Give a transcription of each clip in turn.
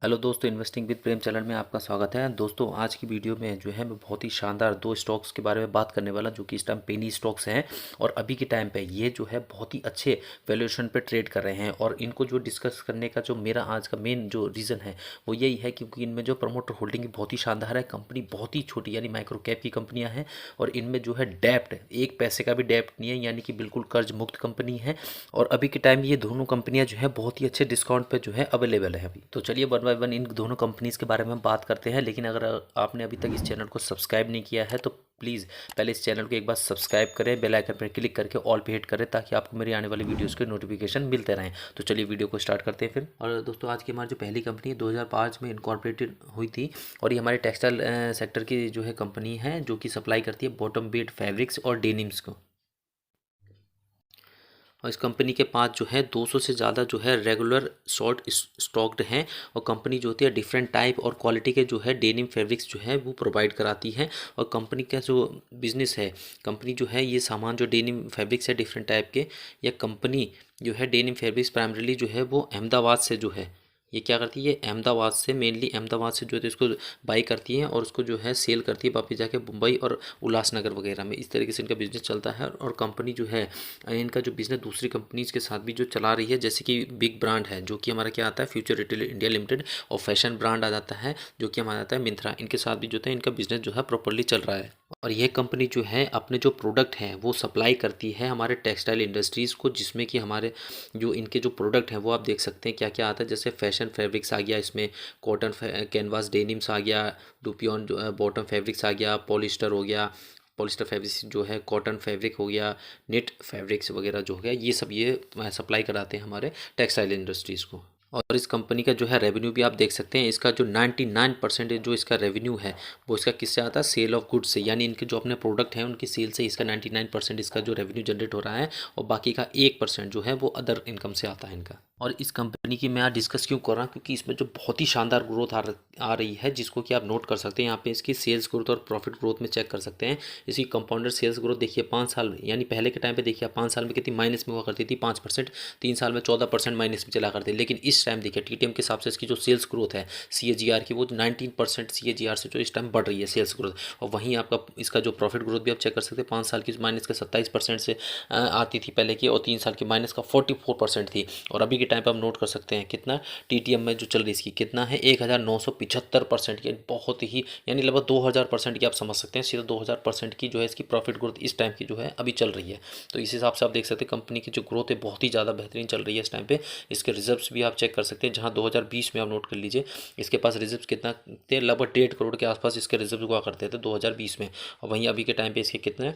Hello दोस्तों, investing with Prem channel में आपका स्वागत है। दोस्तों, आज की वीडियो में जो है मैं बहुत ही शानदार दो स्टॉक्स के बारे में बात करने वाला, जो कि इस टाइम पेनी स्टॉक्स हैं और अभी के टाइम पे ये जो है बहुत ही अच्छे वैल्यूएशन पे ट्रेड कर रहे हैं। और इनको जो डिस्कस करने का जो मेरा आज का मेन जो रीज़न है वो यही है, क्योंकि इनमें जो प्रमोटर होल्डिंग बहुत ही शानदार है। कंपनी बहुत ही छोटी यानी माइक्रो कैप की कंपनियाँ हैं और इनमें जो है डेप्ट एक पैसे का भी डेप्ट नहीं है, यानी कि बिल्कुल कर्ज मुक्त कंपनी है। और अभी के टाइम ये दोनों कंपनियां जो है बहुत ही अच्छे डिस्काउंट पे जो है अवेलेबल है अभी। तो चलिए वन बाय वन इन दोनों कंपनीज के बारे में बात करते हैं। लेकिन अगर आपने अभी तक इस चैनल को सब्सक्राइब नहीं किया है तो प्लीज़ पहले इस चैनल को एक बार सब्सक्राइब करें, बेल आइकन पर क्लिक करके ऑल पे हिट करें, ताकि आपको मेरी आने वाली वीडियोस के नोटिफिकेशन मिलते रहें। तो चलिए वीडियो को स्टार्ट करते हैं फिर। और दोस्तों, आज की हमारी जो पहली कंपनी 2005 में इनकॉर्पोरेटेड हुई थी और ये हमारे टेक्सटाइल सेक्टर की जो है कंपनी है, जो कि सप्लाई करती है बॉटम बेड फैब्रिक्स और डेनिम्स को। और इस कंपनी के पास जो है 200 से ज़्यादा जो है रेगुलर शॉर्ट स्टॉक्ड हैं। और कंपनी जो होती है डिफरेंट टाइप और क्वालिटी के जो है डेनिम फैब्रिक्स जो है वो प्रोवाइड कराती है। और कंपनी का जो बिजनेस है, कंपनी जो है ये सामान जो डेनिम फैब्रिक्स है डिफरेंट टाइप के, या कंपनी जो है डेनिम फैब्रिक्स प्राइमरीली जो है वो अहमदाबाद से जो है ये क्या करती है, अहमदाबाद से मेनली अहमदाबाद से जो है तो इसको बाई करती हैं और उसको जो है सेल करती है वापस जाके मुंबई और उल्लासनगर वगैरह में। इस तरीके से इनका बिजनेस चलता है। और कंपनी जो है इनका जो बिजनेस दूसरी कंपनीज के साथ भी जो चला रही है, जैसे कि बिग ब्रांड है जो कि हमारा क्या आता है फ्यूचर रिटेल इंडिया लिमिटेड, और फैशन ब्रांड आ जाता है जो कि हमारा आता है मिंत्रा। इनके साथ भी जो है इनका बिजनेस जो है प्रॉपरली चल रहा है। और यह कंपनी जो है अपने जो प्रोडक्ट हैं वो सप्लाई करती है हमारे टेक्सटाइल इंडस्ट्रीज़ को, जिसमें कि हमारे जो इनके जो प्रोडक्ट हैं वो आप देख सकते हैं क्या क्या आता है। जैसे फैशन फैब्रिक्स आ गया, इसमें कॉटन कैनवास डेनिम्स आ गया, डुपियन जो बॉटम फैब्रिक्स आ गया, पॉलिस्टर हो गया, पॉलिस्टर फैब्रिक्स जो है कॉटन फैब्रिक हो गया, नेट फैब्रिक्स वगैरह जो हो गया, ये सब ये सप्लाई कराते हैं हमारे टेक्सटाइल इंडस्ट्रीज़ को। और इस कंपनी का जो है रेवेन्यू भी आप देख सकते हैं। इसका जो 99% जो इसका रेवेन्यू है वो इसका किससे आता है, सेल ऑफ गुड्स से। यानी इनके जो अपने प्रोडक्ट हैं उनकी सेल से इसका 99% इसका जो रेवेन्यू जनरेट हो रहा है, और बाकी का 1% जो है वो अदर इनकम से आता है इनका। और इस कंपनी की मैं आज डिस्कस क्यों कर रहा हूँ, क्योंकि इसमें जो बहुत ही शानदार ग्रोथ आ रही है, जिसको कि आप नोट कर सकते हैं यहाँ पे। इसकी सेल्स ग्रोथ और प्रॉफिट ग्रोथ में चेक कर सकते हैं। इसकी कंपाउंडर सेल्स ग्रोथ देखिए 5 साल में, यानी पहले के टाइम पे देखिए 5 साल में कितनी माइनस में हुआ करती थी, 5%। 3 साल में 14% माइनस में चला करती, लेकिन इस टाइम देखिए टीटीएम के हिसाब से इसकी जो सेल्स ग्रोथ है सीएजीआर की, वो 19% सीएजीआर से जो इस टाइम बढ़ रही है सेल्स ग्रोथ। और वहीं आपका इसका जो प्रॉफिट ग्रोथ भी आप चेक कर सकते हैं। 5 साल की माइनस का 27% से आती थी पहले की, और 3 साल की माइनस का 44% थी। और अभी के टाइम पर आप नोट कर सकते हैं कितना टीटीएम में जो चल रही इसकी कितना है, 1975% की, बहुत ही यानी लगभग 2000% की आप समझ सकते हैं। सीधा 2000% की जो है इसकी प्रॉफिट ग्रोथ इस टाइम की जो है अभी चल रही है। तो इस हिसाब से आप देख सकते हैं कंपनी की जो ग्रोथ है बहुत ही ज़्यादा बेहतरीन चल रही है इस टाइम पे। इसके रिजर्व्स भी आप चेक कर सकते हैं, जहां 2020 में आप नोट कर लीजिए इसके पास रिजर्व्स कितना थे, लगभग 1.5 करोड़ के आसपास इसके रिजर्व हुआ करते थे 2020 में। और वहीं अभी के टाइम पे इसके कितने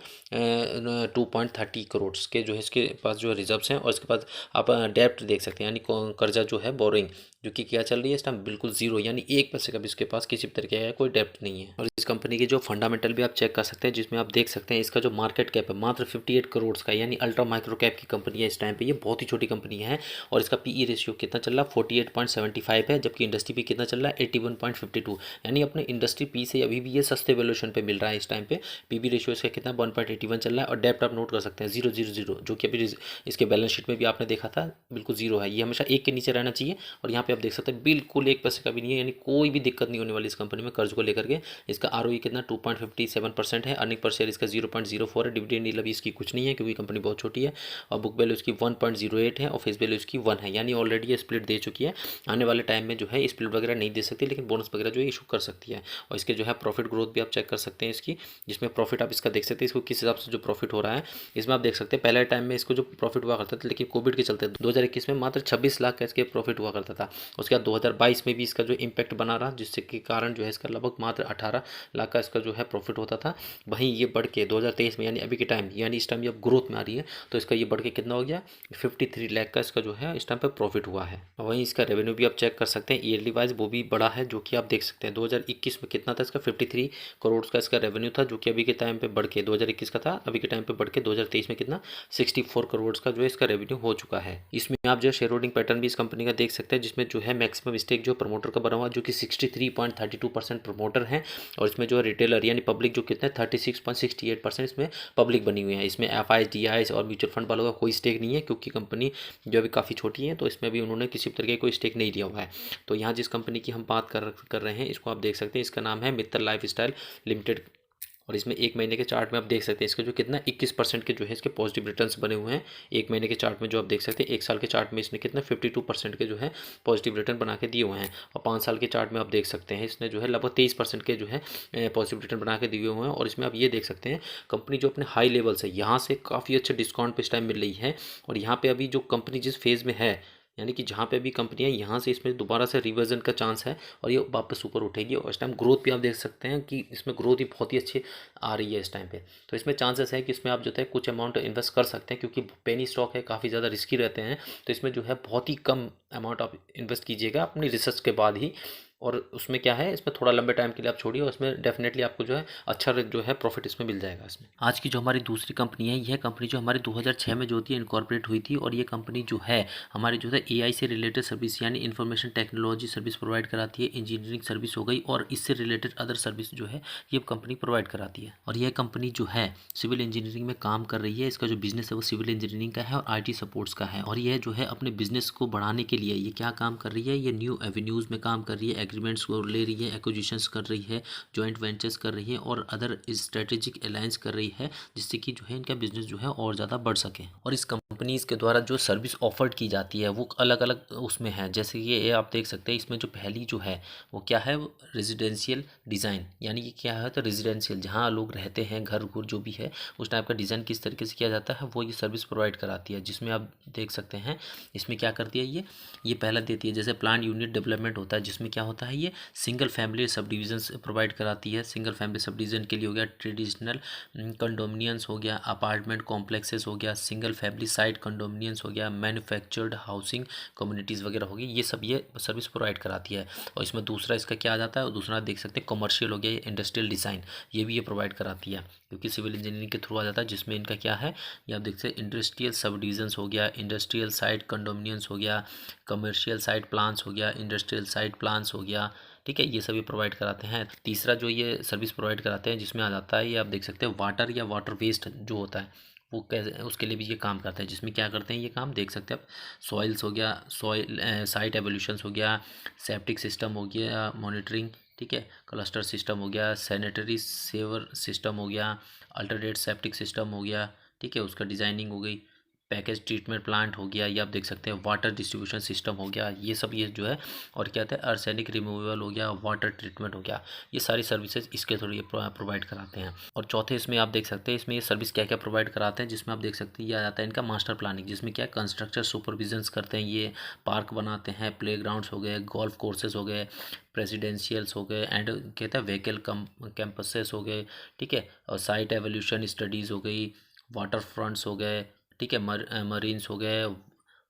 2.30 करोड़ के जो है इसके पास जो रिजर्व्स हैं। और इसके पास आप डेप्ट देख सकते हैं, यानी कर्जा जो है बोरिंग, जो कि क्या चल रही है इस टाइम बिल्कुल जीरो, यानी 1 पैसे का भी इसके पास किसी भी तरीके का कोई डेप्ट नहीं है। और इस कंपनी के जो फंडामेंटल भी आप चेक कर सकते हैं, जिसमें आप देख सकते हैं इसका जो मार्केट कैप है मात्र 58 करोड़ का, यानी अल्ट्रा माइक्रो कैप की कंपनी है इस टाइम पे। ये बहुत ही छोटी कंपनी है। और इसका पीई रेशियो कितना चल रहा है 48.75 है, जबकि इंडस्ट्री पी कितना चल रहा है 81.52, यानी अपने इंडस्ट्री पी से अभी भी ये सस्ते वैल्यूएशन पे मिल रहा है इस टाइम पे। पीबी रेशियो इसका कितना 1.81 चल रहा है। और डेप्ट आप नोट कर सकते हैं 000, जो कि अभी इसके बैलेंस शीट में भी आपने देखा था बिल्कुल जीरो है। ये हमेशा 1 के नीचे रहना चाहिए। और यहाँ पे आप देख सकते हैं बिल्कुल 1 पैसे का भी नहीं है, यानी कोई भी दिक्कत नहीं होने वाली इस कंपनी में कर्ज को लेकर के। इसका आरओई कितना 2.57% है। अर्निंग पर शेयर इसका 0.04 है। डिविडेंड नील अभी इसकी कुछ नहीं है क्योंकि कंपनी बहुत छोटी है। और बुक वैल्यू इसकी 1.08 है और फेस वैल्यू इसकी 1 है, यानी ऑलरेडी ये स्प्लिट दे चुकी है। आने वाले टाइम में जो है स्प्लिट वगैरह नहीं दे सकती, लेकिन बोनस वगैरह जो है इशू कर सकती है। और इसके जो है प्रॉफिट ग्रोथ भी आप चेक कर सकते हैं इसकी, जिसमें प्रॉफिट आप इसका देख सकते हैं इसको किस हिसाब से जो प्रॉफिट हो रहा है। इसमें आप देख सकते हैं पहले टाइम में इसको जो प्रॉफिट हुआ करता था, लेकिन कोविड के चलते 2021 में मात्र 26 लाख का इसके प्रॉफिट हुआ करता था। उसके बाद 2022 में भी इसका जो इम्पैक्ट बना रहा, जिससे के कारण जो है इसका लगभग मात्र 18 लाख का इसका जो है प्रॉफिट होता था। वहीं ये बढ़ के 2023 में, यानी अभी के टाइम, यानी इस टाइम जब ग्रोथ में आ रही है, तो इसका ये बढ़ के कितना हो गया 53 लाख का इसका जो है इस टाइम पे प्रॉफिट हुआ है। वहीं इसका रेवेन्यू भी आप चेक कर सकते हैं ईयरली वाइज, वो भी बड़ा है, जो कि आप देख सकते हैं 2021 में कितना था इसका 53 करोड़ का इसका रेवेन्यू था, जो कि अभी के टाइम पे बढ़ के 2021 का था, अभी के टाइम पे बढ़ के 2023 में कितना 64 करोड़ का जो है इसका रेवेन्यू हो चुका है। इसमें आप जो शेयर होल्डिंग पैटर्न भी इस कंपनी का देख सकते हैं, जिसमें जो है मैक्सिमम स्टेक जो प्रमोटर का बना हुआ, जो कि 63.32% प्रमोटर है। और इसमें जो है रिटेलर यानी पब्लिक जो कितने 36.68% इसमें पब्लिक बनी हुई है। इसमें एफ आई डी आई और म्यूचुअल फंड वालों का कोई स्टेक नहीं है, क्योंकि कंपनी जो अभी काफ़ी छोटी है, तो इसमें भी उन्होंने किसी किसी तरीके कोई स्टेक नहीं लिया हुआ है। तो यहाँ जिस कंपनी की हम बात कर रहे हैं इसको आप देख सकते हैं, इसका नाम है मित्तल लाइफस्टाइल लिमिटेड। और इसमें एक महीने के चार्ट में आप देख सकते हैं इसका जो कितना 21% के जो है इसके पॉजिटिव रिटर्न्स बने हुए हैं। एक महीने के चार्ट में जो आप देख सकते हैं, एक साल के चार्ट में इसने कितना 52% के जो है पॉजिटिव रिटर्न बना के दिए हुए हैं। और 5 साल के चार्ट में आप देख सकते हैं इसने जो है लगभग 23% के जो है पॉजिटिव रिटर्न बना के दिए हुए हैं। और इसमें आप ये देख सकते हैं कंपनी जो अपने हाई लेवल से यहाँ से काफ़ी अच्छे डिस्काउंट पे इस टाइम मिल रही है। और यहाँ पे अभी जो कंपनी जिस फेज़ में है, यानी कि जहाँ पे अभी कंपनियाँ यहाँ से इसमें दोबारा से रिवर्जन का चांस है और ये वापस ऊपर उठेगी। और इस टाइम ग्रोथ भी आप देख सकते हैं कि इसमें ग्रोथ भी बहुत ही अच्छी आ रही है इस टाइम पे। तो इसमें चांसेस है कि इसमें आप जो है कुछ अमाउंट इन्वेस्ट कर सकते हैं, क्योंकि पेनी स्टॉक है, काफ़ी ज़्यादा रिस्की रहते हैं। तो इसमें जो है बहुत ही कम अमाउंट आप इन्वेस्ट कीजिएगा अपनी रिसर्च के बाद ही। और उसमें क्या है, इसमें थोड़ा लंबे टाइम के लिए आप छोड़िए और इसमें डेफिनेटली आपको जो है अच्छा जो है प्रॉफिट इसमें मिल जाएगा इसमें। आज की जो हमारी दूसरी कंपनी है, यह कंपनी जो हमारी 2006 में जो थी इनकॉर्पोरेट हुई थी। और ये कंपनी जो है हमारी जो है एआई से रिलेटेड सर्विस यानी इन्फॉर्मेशन टेक्नोलॉजी सर्विस प्रोवाइड कराती है। इंजीनियरिंग सर्विस हो गई और इससे रिलेटेड अदर सर्विस जो है ये कंपनी प्रोवाइड कराती है। और यह कंपनी जो है सिविल इंजीनियरिंग में काम कर रही है। इसका जो बिजनेस है वो सिविल इंजीनियरिंग का है और आईटी सपोर्ट्स का है। और यह जो है अपने बिजनेस को बढ़ाने के लिए ये क्या काम कर रही है, ये न्यू एवेन्यूज़ में काम कर रही है, एग्रीमेंट्स को ले रही है, एक्विजिशंस कर रही है, जॉइंट वेंचर्स कर रही है और अदर स्ट्रेटेजिक अलायंस कर रही है, जिससे कि जो है इनका बिजनेस जो है और ज़्यादा बढ़ सके। और इस कंपनीज के द्वारा जो सर्विस ऑफर्ड की जाती है वो अलग अलग उसमें है। जैसे ये आप देख सकते हैं, इसमें जो पहली जो है वो क्या है, रेजिडेंशियल डिज़ाइन, यानी कि क्या है तो रेजिडेंशियल जहाँ लोग रहते हैं, घर घुर जो भी है उस टाइप का डिज़ाइन किस तरीके से किया जाता है वो ये सर्विस प्रोवाइड कराती है। जिसमें आप देख सकते हैं इसमें क्या करती है, ये पहला देती है। जैसे प्लान यूनिट डेवलपमेंट होता है, जिसमें क्या होता है, ये सिंगल फैमिली सब डिविजन्स प्रोवाइड कराती है। सिंगल फैमिली सब डिवीजन के लिए हो गया ट्रेडिशनल कंडोमिनियंस हो गया, अपार्टमेंट कॉम्प्लेक्सेस हो गया, सिंगल फैमिली साइट कंडोमिनियंस हो गया, मैन्युफैक्चर्ड हाउसिंग कम्युनिटीज़ वगैरह होगी, ये सब ये सर्विस प्रोवाइड कराती है। और इसमें दूसरा इसका क्या आ जाता है, और दूसरा देख सकते हैं कमर्शियल हो गया, ये इंडस्ट्रियल डिज़ाइन, ये भी ये प्रोवाइड कराती है क्योंकि सिविल इंजीनियरिंग के थ्रू आ जाता है। जिसमें इनका क्या है, ये आप देख सकते हैं इंडस्ट्रियल सब डिविजन्स हो गया, इंडस्ट्रियल साइट कंडोमिनियंस हो गया, कमर्शियल साइट प्लान्स हो गया, इंडस्ट्रियल साइट प्लान्स हो गया, ठीक है, ये सभी प्रोवाइड कराते हैं। तीसरा जो ये सर्विस प्रोवाइड कराते हैं जिसमें आ जाता है, ये आप देख सकते हैं वाटर या वाटर वेस्ट जो होता है वो कैसे, उसके लिए भी ये काम करते हैं। जिसमें क्या करते हैं ये काम देख सकते हैं आप, सॉइल्स हो गया, सॉइल साइट एवोल्यूशंस हो गया, सेप्टिक सिस्टम हो गया, मॉनिटरिंग, ठीक है, क्लस्टर सिस्टम हो गया, सैनिटरी सेवर सिस्टम हो गया, अल्टरनेट सेप्टिक सिस्टम हो गया, ठीक है, उसका डिज़ाइनिंग हो गई, पैकेज ट्रीटमेंट प्लांट हो गया, ये आप देख सकते हैं वाटर डिस्ट्रीब्यूशन सिस्टम हो गया, ये सब ये जो है। और क्या कहते हैं आर्सेनिक रिमूवल हो गया, वाटर ट्रीटमेंट हो गया, ये सारी सर्विसेज इसके थ्रू ये प्रोवाइड कराते हैं। और चौथे इसमें आप देख सकते हैं इसमें ये सर्विस क्या क्या प्रोवाइड कराते हैं, जिसमें आप देख सकते हैं ये आ जाता है इनका मास्टर प्लानिंग, जिसमें क्या कंस्ट्रक्शन सुपरविजन्स करते हैं, ये पार्क बनाते हैं, प्ले ग्राउंड्स हो गए, गोल्फ कोर्सेज हो गए, प्रेसिडेंशियल्स हो गए, एंड कहता है व्हीकल कैंपसेस हो गए, ठीक है, और साइट एवोल्यूशन स्टडीज़ हो गई, वाटर फ्रंट्स हो गए, ठीक है, मरीन्स हो गए,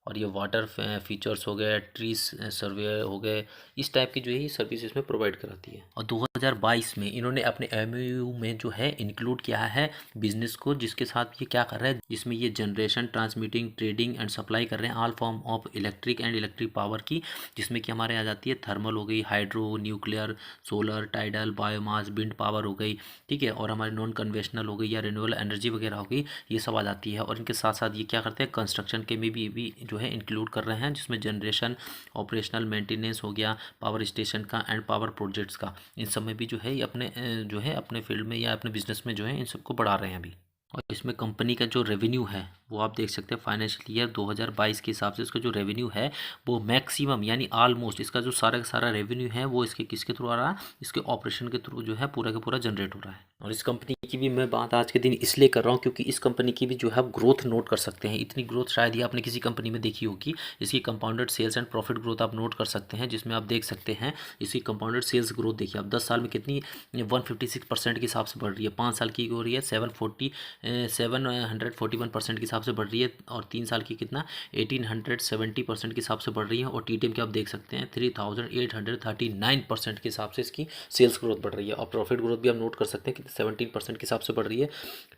और ये वाटर फीचर्स हो गए, ट्रीज सर्वे हो गए, इस टाइप की जो है ये सर्विस इसमें प्रोवाइड कराती है। और 2022 में इन्होंने अपने एमओयू में जो है इंक्लूड किया है बिजनेस को, जिसके साथ ये क्या कर रहा है, जिसमें ये generation, transmitting, trading and supply कर रहे हैं all form of electric and electric power की। जिसमें कि हमारे आ जाती है थर्मल हो गई, hydro, nuclear, solar, tidal, biomass, wind power हो गई, ठीक है, और हमारी नॉन कन्वेंशनल हो गई या रिन्यूएबल एनर्जी वगैरह हो गई, ये सब आ जाती है। और इनके साथ साथ ये क्या करते हैं कंस्ट्रक्शन के में भी जो है इंक्लूड कर रहे हैं, जिसमें जनरेशन, ऑपरेशनल मेंटेनेंस हो गया, पावर स्टेशन का एंड पावर प्रोजेक्ट्स का, इन सब में भी जो है ये अपने जो है अपने फील्ड में या अपने बिजनेस में जो है इन सबको बढ़ा रहे हैं अभी। और इसमें कंपनी का जो रेवेन्यू है वो आप देख सकते हैं फाइनेंशियल ईयर 2022 के हिसाब से इसका जो रेवेन्यू है वो मैक्सिमम यानी ऑलमोस्ट इसका जो सारा का सारा रेवेन्यू है वो इसके किसके थ्रू आ रहा है, इसके ऑपरेशन के थ्रू जो है पूरा का पूरा जनरेट हो रहा है। और इस कंपनी की भी मैं बात आज के दिन इसलिए कर रहा हूँ क्योंकि इस कंपनी की भी जो है आप ग्रोथ नोट कर सकते हैं। इतनी ग्रोथ शायद ही आपने किसी कंपनी में देखी होगी। इसकी compounded sales and profit growth आप नोट कर सकते हैं, जिसमें आप देख सकते हैं इसकी कंपाउंडेड सेल्स ग्रोथ देखिए आप 10 साल में कितनी 156% के हिसाब से बढ़ रही है, 5 साल की हो रही है 741% के हिसाब से बढ़ रही है, और 3 साल की कितना 1870% के हिसाब से बढ़ रही है। और टीटीएम के आप देख सकते हैं 3839% के हिसाब से इसकी सेल्स ग्रोथ बढ़ रही है। और प्रॉफिट ग्रोथ भी आप नोट कर सकते हैं कि 17% के हिसाब से बढ़ रही है,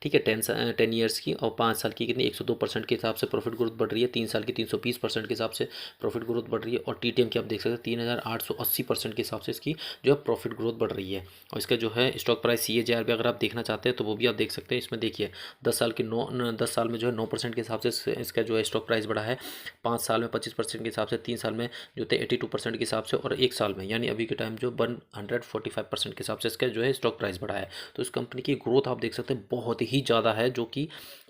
ठीक है, 10 ईयर्स की। और 5 साल की कितनी 102% के हिसाब से प्रॉफिट ग्रोथ बढ़ रही है, 3 साल की 320% के हिसाब से प्रॉफिट ग्रोथ बढ़ रही है। और टीटीएम की आप देख सकते हैं 3880% के हिसाब से इसकी जो है प्रॉफिट ग्रोथ बढ़ रही है। और इसका जो है स्टॉक प्राइस CAGR भी अगर आप देखना चाहते हैं तो वो भी आप देख सकते हैं। इसमें देखिए 10 साल में जो है 9% के हिसाब से इसका जो है स्टॉक प्राइस बढ़ा है, 5 साल में 25% के हिसाब से, 3 साल में जो थे 82% के हिसाब से, और 1 साल में यानी अभी के टाइम जो 145% के हिसाब से इसका जो है स्टॉक प्राइस बढ़ा है। तो इस कंपनी की ग्रोथ आप देख सकते हैं बहुत ही ज़्यादा है, जो कि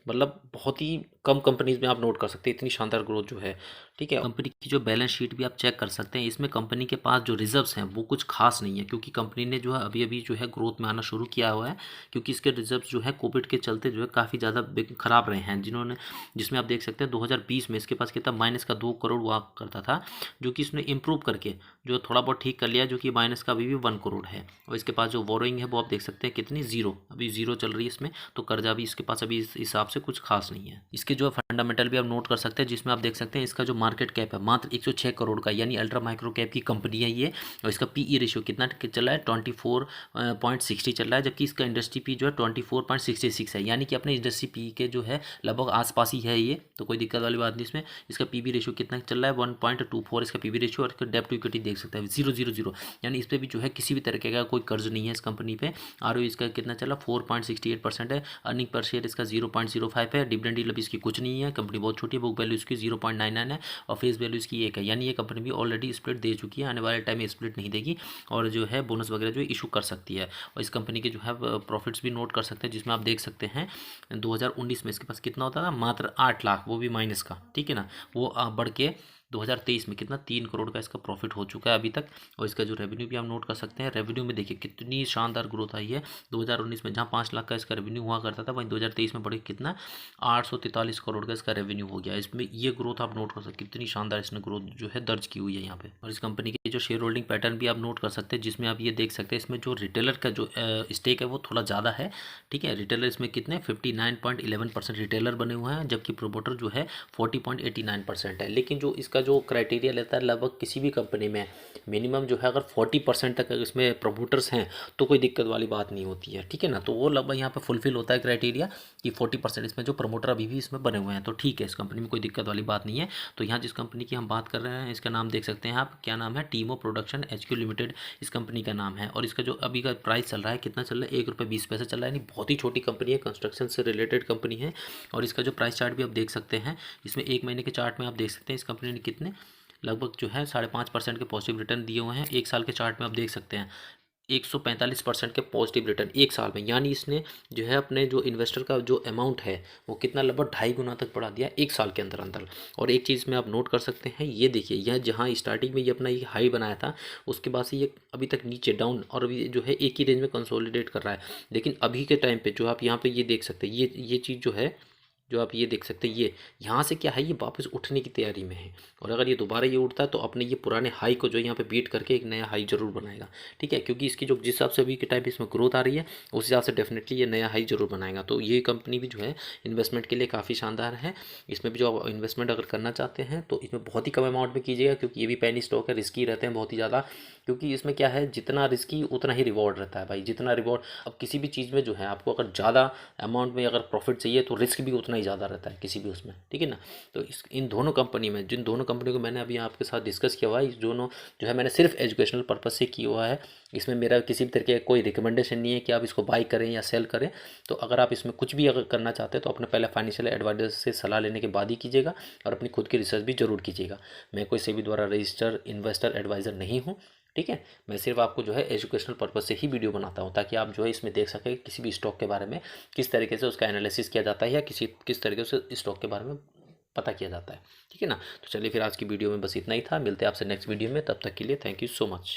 मतलब बहुत ही कम कंपनीज में आप नोट कर सकते हैं इतनी शानदार ग्रोथ जो है। ठीक है, कंपनी की जो बैलेंस शीट भी आप चेक कर सकते हैं, इसमें कंपनी के पास जो रिजर्व्स हैं वो कुछ खास नहीं है, क्योंकि कंपनी ने जो है अभी अभी जो है ग्रोथ में आना शुरू किया हुआ है, क्योंकि इसके रिजर्व्स जो है कोविड के चलते जो है काफ़ी ज़्यादा खराब रहे हैं, जिसमें आप देख सकते हैं 2020 में इसके पास कितना -2 करोड़ हुआ करता था, जो कि इसने इम्प्रूव करके जो थोड़ा बहुत ठीक कर लिया, जो कि माइनस का अभी भी 1 करोड़ है। और इसके पास जो बोरोइंग है वो आप देख सकते हैं कितनी, जीरो, अभी जीरो चल रही है इसमें, तो कर्जा भी इसके पास अभी इस हिसाब से कुछ खास नहीं है। इसके जो फंडामेंटल भी आप नोट कर सकते हैं, जिसमें आप देख सकते हैं इसका जो मार्केट कैप है मात्र 106 करोड़ का, यानी अल्ट्रा माइक्रो कैप की कंपनी है ये। और इसका पीई रेशियो कितना चल रहा है, 24.60 चल रहा है, जबकि इसका इंडस्ट्री पी जो है 24.66 है, यानी कि अपने इंडस्ट्री पी के जो है लगभग आसपास ही है ये, तो कोई दिक्कत वाली बात नहीं इसमें। इसका पीबी रेशियो कितना चल रहा है, 1.24 इसका पीबी रेशियो, और इसका डेब्ट टू इक्विटी देख सकते हैं 0.00, यानी इस पर भी जो है किसी भी तरीके का कोई कर्ज नहीं है इस कंपनी पे। आरओई इसका कितना चला, 4.68% है। अर्निंग पर शेयर इसका 0.05 है। डिविडेंड यील्ड इसकी कुछ नहीं है, कंपनी बहुत छोटी है। बुक वैल्यू इसकी 0.99 है और फेस वैल्यू इसकी 1 है, यानी ये कंपनी भी ऑलरेडी स्प्लिट दे चुकी है, आने वाले टाइम में स्प्लिट नहीं देगी और जो है बोनस वगैरह जो इशू कर सकती है। और इस कंपनी के जो है प्रॉफिट्स भी नोट कर सकते हैं, जिसमें आप देख सकते हैं 2019 में इसके पास कितना होता था, मात्र 8 लाख, वो भी माइनस का, ठीक है ना। वो बढ़ के 2023 में कितना 3 करोड़ का इसका प्रॉफिट हो चुका है अभी तक। और इसका जो रेवेन्यू भी हम नोट कर सकते हैं, रेवेन्यू में देखिए कितनी शानदार ग्रोथ आई है। 2019 में जहां 5 लाख का इसका रेवेन्यू हुआ करता था, वहीं 2023 में बढ़े कितना 843 करोड़ का इसका रेवेन्यू हो गया। इसमें ये ग्रोथ आप नोट कर सकते हैं, कितनी शानदार इसने ग्रोथ जो है दर्ज की हुई है यहाँ पे। और इस कंपनी के जो शेयर होल्डिंग पैटर्न भी आप नोट कर सकते हैं, जिसमें आप ये देख सकते हैं इसमें जो रिटेलर का जो स्टेक है वो थोड़ा ज़्यादा है, ठीक है। रिटेलर इसमें कितने 59.11% रिटेलर बने हुए हैं, जबकि प्रोमोटर जो है 40.89% है। लेकिन जो इसका जो क्राइटेरिया लेता है लगभग किसी भी कंपनी में मिनिमम जो है अगर 40% तक इसमें प्रमोटर्स हैं तो कोई दिक्कत वाली बात नहीं होती है, ठीक है ना। तो वो लगभग यहाँ पे फुलफिल होता है क्राइटेरिया कि 40% इसमें जो प्रमोटर अभी भी इसमें बने हुए हैं, तो ठीक है, इस कंपनी में कोई दिक्कत वाली बात नहीं है। तो यहाँ जिस कंपनी की हम बात कर रहे हैं इसका नाम देख सकते हैं आप, क्या नाम है, टीमो प्रोडक्शन HQ लिमिटेड इस कंपनी का नाम है। और इसका जो अभी का प्राइस चल रहा है कितना चल रहा है, ₹1.20 चल रहा है, यानी बहुत ही छोटी कंपनी है, कंस्ट्रक्शन से रिलेटेड कंपनी है। और इसका जो प्राइस चार्ट भी आप देख सकते हैं, इसमें 1 महीने के चार्ट में आप देख सकते हैं इस कंपनी ने कितने लगभग जो है 5.5% के पॉजिटिव रिटर्न दिए हुए हैं। 1 साल के चार्ट में आप देख सकते हैं 145% के पॉजिटिव रिटर्न 1 साल में, यानी इसने जो है अपने जो इन्वेस्टर का जो अमाउंट है वो कितना लगभग 2.5 गुना तक बढ़ा दिया 1 साल के अंदर अंदर। और एक चीज़ में आप नोट कर सकते हैं, ये देखिए यह जहाँ स्टार्टिंग में ये अपना ये हाई बनाया था, उसके बाद से ये अभी तक नीचे डाउन और अभी जो है एक ही रेंज में कंसोलिडेट कर रहा है। लेकिन अभी के टाइम पे जो आप यहाँ पे ये देख सकते हैं, ये चीज़ जो है जो आप ये देख सकते हैं, ये यहाँ से क्या है, ये वापस उठने की तैयारी में है। और अगर ये दोबारा ये उठता है तो अपने ये पुराने हाई को जो यहाँ पे बीट करके एक नया हाई जरूर बनाएगा, ठीक है। क्योंकि इसकी जो जिस हिसाब से अभी के टाइम पे इसमें ग्रोथ आ रही है उस हिसाब से डेफिनेटली ये नया हाई जरूर बनाएगा। तो ये कंपनी भी जो है इन्वेस्टमेंट के लिए काफ़ी शानदार है। इसमें भी जो आप इन्वेस्टमेंट अगर करना चाहते हैं तो इसमें बहुत ही कम अमाउंट में कीजिएगा, क्योंकि ये भी पेनी स्टॉक है, रिस्की रहते हैं बहुत ही ज़्यादा। क्योंकि इसमें क्या है, जितना रिस्की उतना ही रिवॉर्ड रहता है भाई, जितना रिवॉर्ड। अब किसी भी चीज़ में जो है आपको अगर ज़्यादा अमाउंट में अगर प्रॉफिट चाहिए तो रिस्क भी उतना ही ज़्यादा रहता है किसी भी उसमें, ठीक है ना। तो इन दोनों कंपनी में, जिन दोनों कंपनी को मैंने अभी आपके साथ डिस्कस किया हुआ है, इस दोनों जो है मैंने सिर्फ एजुकेशनल पर्पज से किया हुआ है। इसमें मेरा किसी भी तरीके का कोई रिकमेंडेशन नहीं है कि आप इसको बाई करें या सेल करें। तो अगर आप इसमें कुछ भी अगर करना चाहते हैं तो अपने पहले फाइनेंशियल एडवाइजर से सलाह लेने के बाद ही कीजिएगा, और अपनी खुद की रिसर्च भी जरूर कीजिएगा। मैं कोई सेबी द्वारा रजिस्टर्ड इन्वेस्टर एडवाइज़र नहीं हूँ, ठीक है। मैं सिर्फ आपको जो है एजुकेशनल पर्पज से ही वीडियो बनाता हूँ, ताकि आप जो है इसमें देख सकें किसी भी स्टॉक के बारे में किस तरीके से उसका एनालिसिस किया जाता है, या किस तरीके से स्टॉक के बारे में पता किया जाता है, ठीक है ना। तो चलिए फिर आज की वीडियो में बस इतना ही था, मिलते हैं आपसे नेक्स्ट वीडियो में, तब तक के लिए थैंक यू सो मच।